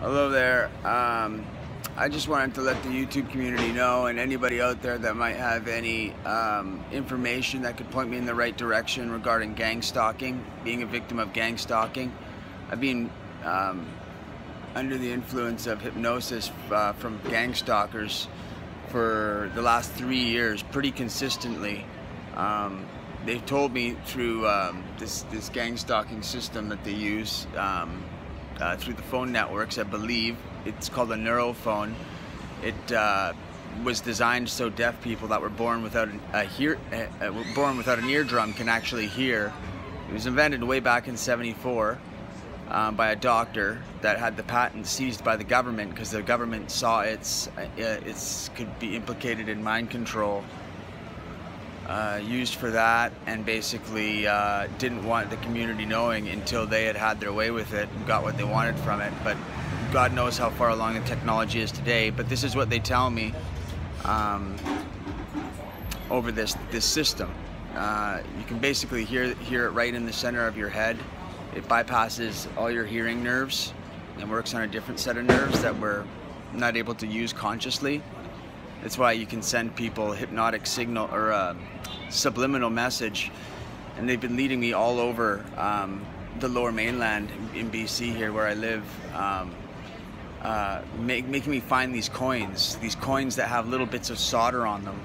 Hello there. I just wanted to let the YouTube community know, and anybody out there that might have any information that could point me in the right direction regarding gang stalking, being a victim of gang stalking. I've been under the influence of hypnosis from gang stalkers for the last 3 years pretty consistently. They've told me through this gang stalking system that they use through the phone networks, I believe. It's called a neurophone. It was designed so deaf people that were born without an eardrum can actually hear. It was invented way back in '74 by a doctor that had the patent seized by the government because the government saw it could be implicated in mind control. Used for that, and basically didn't want the community knowing until they had their way with it and got what they wanted from it. But God knows how far along the technology is today. But this is what they tell me over this system. You can basically hear it right in the center of your head. It bypasses all your hearing nerves and works on a different set of nerves that we're not able to use consciously. That's why you can send people hypnotic signal or subliminal message, and they've been leading me all over the lower mainland in BC here where I live, making me find these coins that have little bits of solder on them,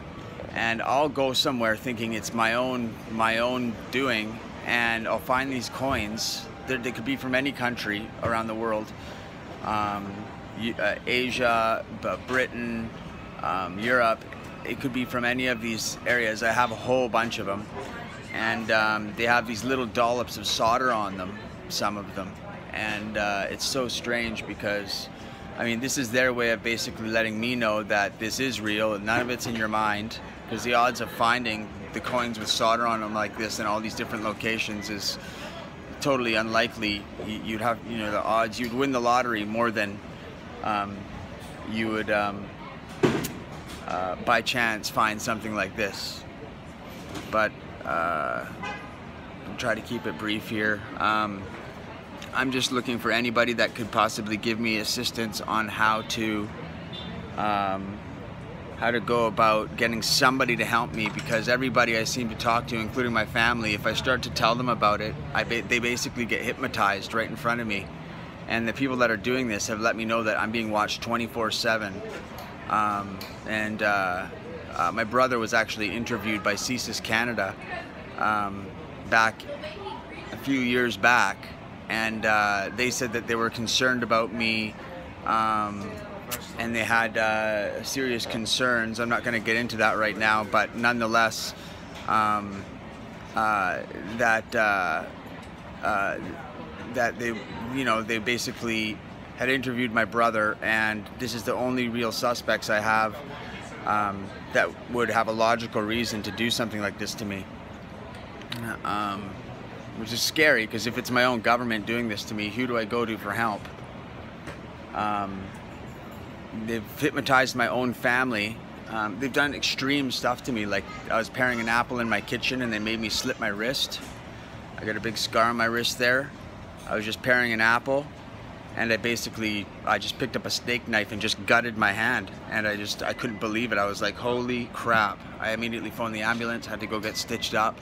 and I'll go somewhere thinking it's my own doing, and I'll find these coins. They could be from any country around the world, Asia, Britain, Europe. It could be from any of these areas. I have a whole bunch of them, and they have these little dollops of solder on them, some of them, and it's so strange because, I mean, this is their way of basically letting me know that this is real and none of it's in your mind, because the odds of finding the coins with solder on them like this in all these different locations is totally unlikely. You'd have, the odds you'd win the lottery more than you would by chance find something like this. But I'll try to keep it brief here. I'm just looking for anybody that could possibly give me assistance on how to go about getting somebody to help me, because everybody I seem to talk to, including my family, if I start to tell them about it, they basically get hypnotized right in front of me. And the people that are doing this have let me know that I'm being watched 24/7. My brother was actually interviewed by CSIS Canada back a few years back, and they said that they were concerned about me, and they had serious concerns. I'm not going to get into that right now, but nonetheless, that they basically had interviewed my brother, and this is the only real suspects I have that would have a logical reason to do something like this to me, which is scary, because if it's my own government doing this to me, who do I go to for help? They've hypnotized my own family. They've done extreme stuff to me, like I was paring an apple in my kitchen and they made me slip my wrist. I got a big scar on my wrist there. I was just paring an apple, and I just picked up a steak knife and just gutted my hand, and I couldn't believe it. I was like, holy crap. I immediately phoned the ambulance, had to go get stitched up,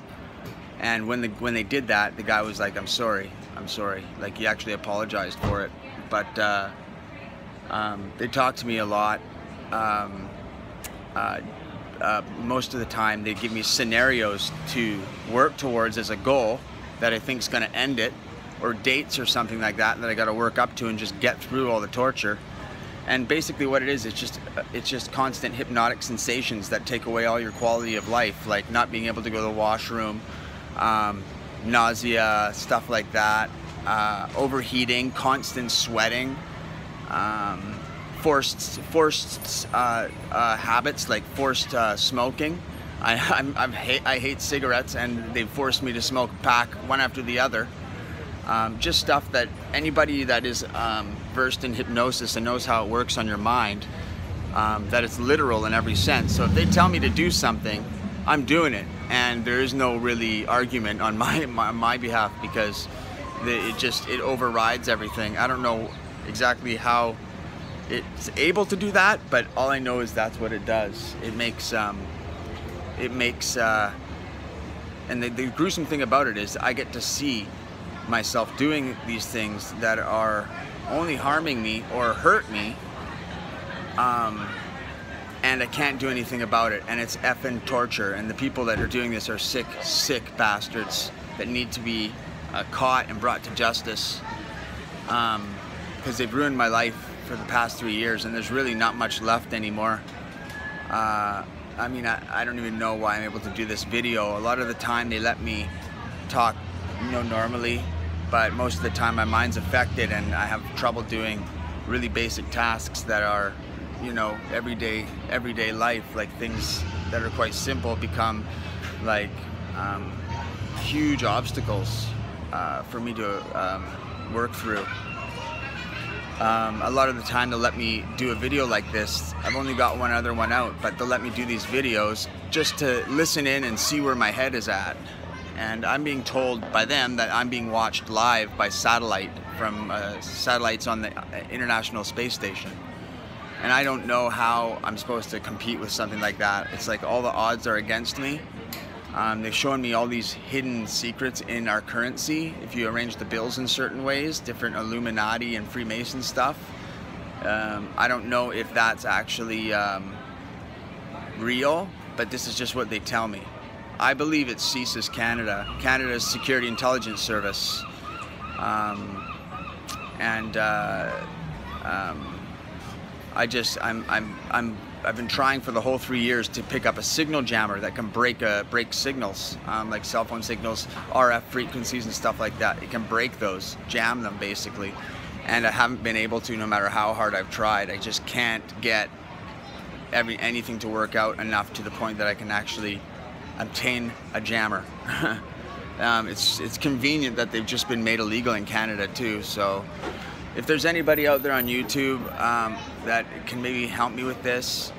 and when they did that, the guy was like, I'm sorry, like he actually apologized for it. But they talk to me a lot. Most of the time they give me scenarios to work towards as a goal that I think is going to end it, or dates or something like that I got to work up to and just get through all the torture. And basically what it is, it's just constant hypnotic sensations that take away all your quality of life, like not being able to go to the washroom, nausea, stuff like that, overheating, constant sweating, forced habits like forced smoking. I hate cigarettes, and they've forced me to smoke a pack one after the other. Just stuff that anybody that is versed in hypnosis and knows how it works on your mind, that it's literal in every sense. So if they tell me to do something, I'm doing it, and there is no really argument on my behalf, because it overrides everything. I don't know exactly how it's able to do that, but all I know is that's what it does. It makes and the gruesome thing about it is I get to see myself doing these things that are only harming me or hurt me, and I can't do anything about it, and it's effing torture, and the people that are doing this are sick bastards that need to be caught and brought to justice, because they've ruined my life for the past 3 years, and there's really not much left anymore. I mean, I don't even know why I'm able to do this video. A lot of the time they let me talk, you know, normally, but most of the time my mind's affected and I have trouble doing really basic tasks that are, you know, everyday life. Like things that are quite simple become like huge obstacles for me to work through. A lot of the time they'll let me do a video like this. I've only got one other one out, but they'll let me do these videos just to listen in and see where my head is at. And I'm being told by them that I'm being watched live by satellite from satellites on the International Space Station. And I don't know how I'm supposed to compete with something like that. It's like all the odds are against me. They've shown me all these hidden secrets in our currency. If you arrange the bills in certain ways, different Illuminati and Freemason stuff. I don't know if that's actually real, but this is just what they tell me. I believe it's CSIS Canada, Canada's Security Intelligence Service. I've been trying for the whole 3 years to pick up a signal jammer that can break signals, like cell phone signals, RF frequencies and stuff like that. It can break those, jam them basically. And I haven't been able to, no matter how hard I've tried. I just can't get anything to work out enough to the point that I can actually obtain a jammer. It's convenient that they've just been made illegal in Canada too. So if there's anybody out there on YouTube that can maybe help me with this,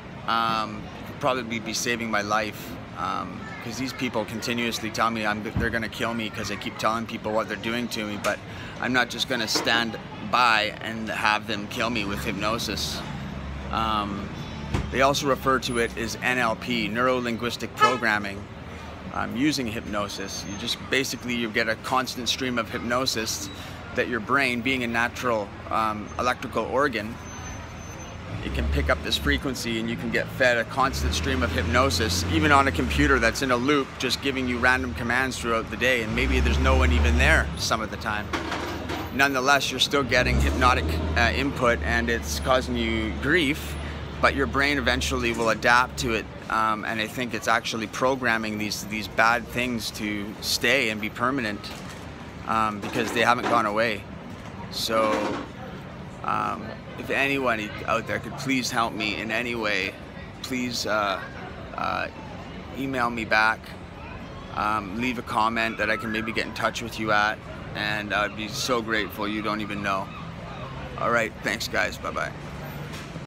probably be saving my life, because these people continuously tell me they're going to kill me because I keep telling people what they're doing to me, but I'm not just going to stand by and have them kill me with hypnosis. They also refer to it as NLP, neuro-linguistic programming, using hypnosis. You get a constant stream of hypnosis that your brain, being a natural electrical organ, it can pick up this frequency and you can get fed a constant stream of hypnosis, even on a computer that's in a loop, just giving you random commands throughout the day, and maybe there's no one even there some of the time. Nonetheless, you're still getting hypnotic input and it's causing you grief, but your brain eventually will adapt to it, and I think it's actually programming these bad things to stay and be permanent, because they haven't gone away. So if anyone out there could please help me in any way, please email me back, leave a comment that I can maybe get in touch with you at, and I'd be so grateful. You don't even know. All right, thanks guys, bye-bye.